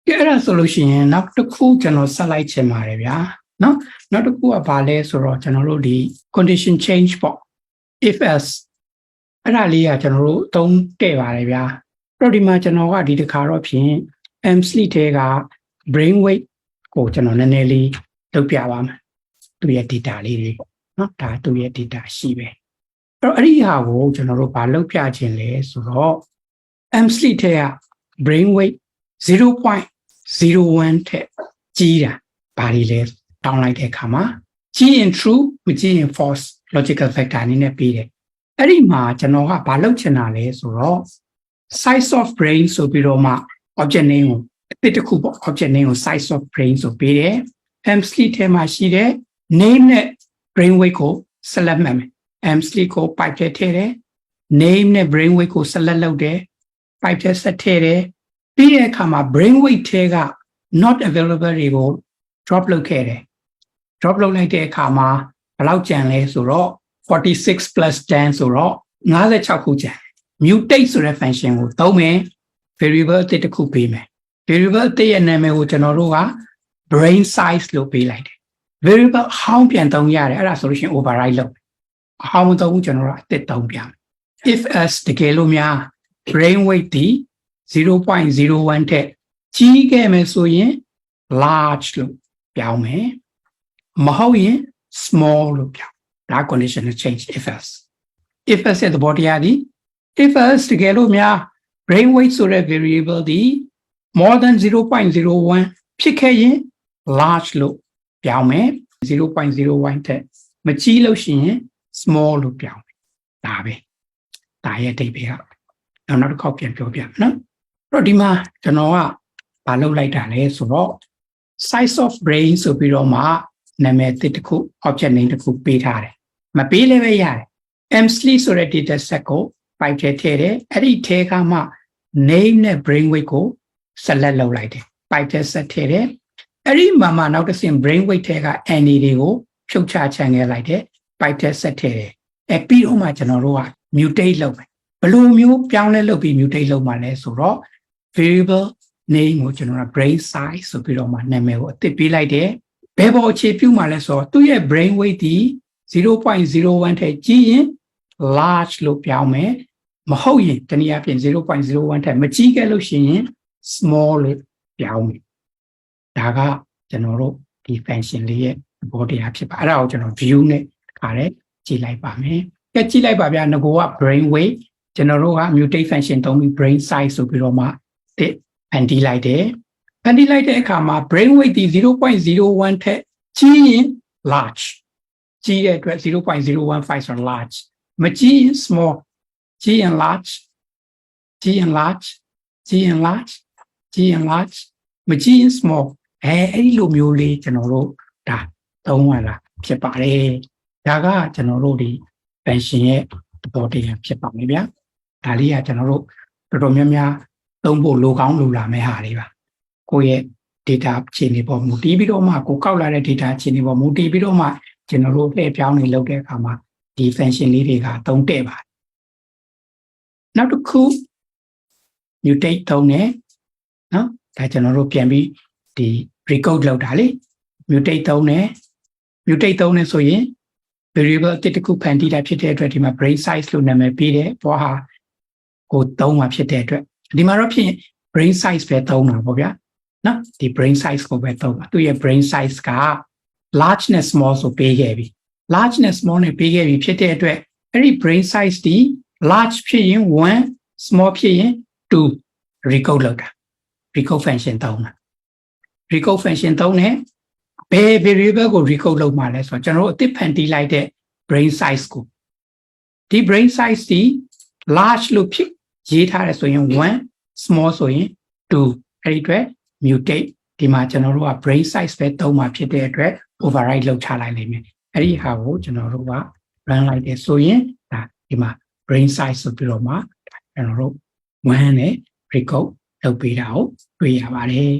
အဲ့ဒါဆိုလို့ရှိရင်နောက်တစ်ခုကျွန်တော်ဆက်လိုက်ချင်ပါတယ်ဗျာနော်နောက်တစ်ခုကဘာလဲဆိုတော့ကျွန်တော်တို့ဒီ condition change ပေါ့ if else အဲ့ဒါလေးကကျွန်တော်တို့သုံးခဲ့ပါတယ်ဗျာအဲ့တော့ဒီမှာကျွန်တော်ကဒီတစ်ခါတော့ဖြင့် MSLIT ထဲက brain weight ကိုကျွန်တော်နည်းနည်းလေးလုပ်ပြပါမယ်သူရဲ့ data လေးတွေနော်ဒါသူရဲ့ data ရှိပဲအဲ့တော့အဲ့ဒီဟာကိုကျွန်တော်တို့ဘာလုပ်ပြခြင်းလဲဆိုတော့ MSLIT ထဲက brain weight 0.01 ထက်ကြီးတာဘာတွေလဲတောင်းလိုက်တဲ့အခါမှာကြီးရင် true မကြီးရင် false logical factor အနေနဲ့ပေးတယ်အဲ့ဒီမှာကျွန်တော်ကဘာလုပ်ချင်တာလဲဆိုတော့ size of brain ဆိုပြီးတော့မှ object name ကိုအသစ်တစ်ခုပေါ့ object name ကို size of brain ဆိုပေးတယ် MSLIT ထဲမှာရှိတဲ့ name နဲ့ brain weight ကို select မှတ်မယ် MSLIT ကို pipe ထဲထည့်တယ် name နဲ့ brain weight ကို select လုပ်တယ် pipe ထဲဆက်ထည့်တယ်ပြီးတဲ့အခါမှာ brain weight ထဲက not available တွေကို drop လုပ်ခဲ့တယ် drop လုပ်လိုက်တဲ့အခါမှာဘယ်လောက်ကျန်လဲဆိုတော့46 plus 10ဆိုတော့56ခုကျန် mutate ဆိုတဲ့ function ကိုသုံးမယ် variable အသစ်တစ်ခုပေးမယ် variable အသစ်ရဲ့နာမည်ကိုကျွန်တော်တို့က brain size လို့ပေးလိုက်တယ် variable အဟောင်းပြန်သုံးရတယ်အဲ့ဒါဆိုလို့ရှိရင် override လုပ်အဟောင်းမသုံးဘူးကျွန်တော်တို့အသစ်သုံးပြမယ် if as တကယ်လို့များ brain weight ဒီ 0.01 ထက်ကြီးခဲ့မယ်ဆိုရင် large လို့ပြောင်းမယ်မဟုတ်ရင် small လို့ပြောင်းဒါ conditional change if as ရဲ့သဘောတရားဒီ if as တကယ်လို့များ brain weight ဆိုတဲ့ variable ဒီ more than 0.01 ဖြစ်ခဲ့ရင် large လို့ပြောင်းမယ် 0.01 ထက်မကြီးလို့ရှိရင် small လို့ပြောင်းမယ်ဒါပဲဒါရဲ့အဓိပ္ပာယ်ကနောက်တစ်ခေါက်ပြန်ပြောပြမယ်နော်အဲ့တော့ဒီမှာကျွန်တော်ကမလုပ်လိုက်တာလဲဆိုတော့ size of brain ဆိုပြီးတော့မှနာမည်တစ်ခု object name တစ်ခုပေးထားတယ်မပေးလည်းပဲရတယ် MSLIT ဆိုတဲ့ data set ကို pipe ထဲထည့်တယ်အဲ့ဒီထဲကမှ name နဲ့ brain weight ကို select လုပ်လိုက်တယ် pipe ထဲဆက်ထည့်တယ်အဲ့ဒီမှာမှနောက်တစ်ဆင့် brain weight ထဲက NA တွေကိုဖြုတ်ချချန်ခဲ့လိုက်တယ် pipe ထဲဆက်ထည့်တယ်အဲ့ပြီးတော့မှကျွန်တော်တို့က mutate လုပ်မယ်ဘယ်လိုမျိုးပြောင်းလဲလုပ်ပြီး mutate လုပ်မှလဲဆိုတော့ variable name ကိုကျွန်တော်က brain size ဆိုပြီးတော့မှနာမည်ကိုအသစ်ပေးလိုက်တယ်ဘယ်ပေါ်အခြေပြုမှလဲဆိုတော့သူ့ရဲ့ brain weight ဒီ 0.01 ထက်ကြီးရင် large လို့ပြောင်းမယ်မဟုတ်ရင်တနည်းအားဖြင့် 0.01 ထက်မကြီးခဲ့လို့ရှိရင် small လို့ပြောင်းမယ်ဒါကကျွန်တော်တို့ဒီ function လေးရဲ့သဘောတရားဖြစ်ပါအဲ့ဒါကိုကျွန်တော် view နဲ့ခါရဲကြည့်လိုက်ပါမယ်ကဲကြည့်လိုက်ပါဗျာငကိုက brain weight ကျွန်တော်တို့က mutate function သုံးပြီး brain size ဆိုပြီးတော့မှဖန်တီးလိုက်တယ်ဖန်တီးလိုက်တဲ့အခါမှာ brain weight ဒီ 0.01 ထက်ကြီးရင် large ကြီးတဲ့အတွက် 0.015 ဆို large မကြီးရင် small ကြီးရင် large ကြီးရင် large ကြီးရင် large ကြီးရင် large မကြီးရင် small အဲ့ဒီလိုမျိုးလေးကျွန်တော်တို့ဒါသုံးရတာဖြစ်ပါတယ်ဒါကကျွန်တော်တို့ဒီ function ရဲ့သဘောတရားဖြစ်ပါမယ်ဗျာဒါလေးကကျွန်တော်တို့တော်တော်များများသုံးဖို့လိုကောင်းလိုလာမယ့်ဟာတွေပါကိုယ့်ရဲ့ data အခြေအနေပေါ်မူတည်ပြီးတော့မှကိုကောက်လာတဲ့ data အခြေအနေပေါ်မူတည်ပြီးတော့မှကျွန်တော်တို့လှည့်ပြောင်းနေလုပ်တဲ့အခါမှာဒီ function လေးတွေကသုံးတဲ့ပါတယ်နောက်တစ်ခု mutate သုံးတယ်နော်ဒါကျွန်တော်တို့ပြန်ပြီးဒီ recode လုပ်တာလေ mutate သုံးတယ်ဆိုရင် variable တစ်ခုဖန်တီးတာဖြစ်တဲ့အတွက်ဒီမှာ brain size လို့နာမည်ပေးတယ်ဘောဟာကိုသုံးမှာဖြစ်တဲ့အတွက်ဒီမှာတော့ဖြစ် brain size ပဲသုံးတာပေါ့ဗျာနော်ဒီ brain size ကိုပဲသုံးတာသူရဲ့ brain size က large နဲ့ small ဆိုပေးခဲ့ပြီ large နဲ့ small နဲ့ပေးခဲ့ပြီဖြစ်တဲ့အတွက်အဲ့ဒီ brain size ဒီ large ဖြစ်ရင်1 small ဖြစ်ရင်2 recode လုပ်တာ recode function သုံးတာ recode function သုံးတယ်ဘယ် variable ကို recode လုပ်မှလဲဆိုတော့ကျွန်တော်တို့အသစ်ဖန်တီးလိုက်တဲ့ brain size ကိုဒီ brain size ဒီ large လို့ဖြစ်ရေးထားတယ်ဆိုရင်1 small ဆိုရင်2အဲ့ဒီအတွက် mutate ဒီမှာကျွန်တော်တို့က brain size ပဲသုံးမှာဖြစ်တဲ့အတွက် override လုပ်ချလိုက်လိမ့်မယ်အဲ့ဒီဟာကိုကျွန်တော်တို့က run လိုက်တယ်ဆိုရင်ဒါဒီမှာ brain size ဆိုပြီးတော့မှကျွန်တော်တို့1နဲ့ recode လုပ်ပေးတာကိုတွေ့ရပါတယ်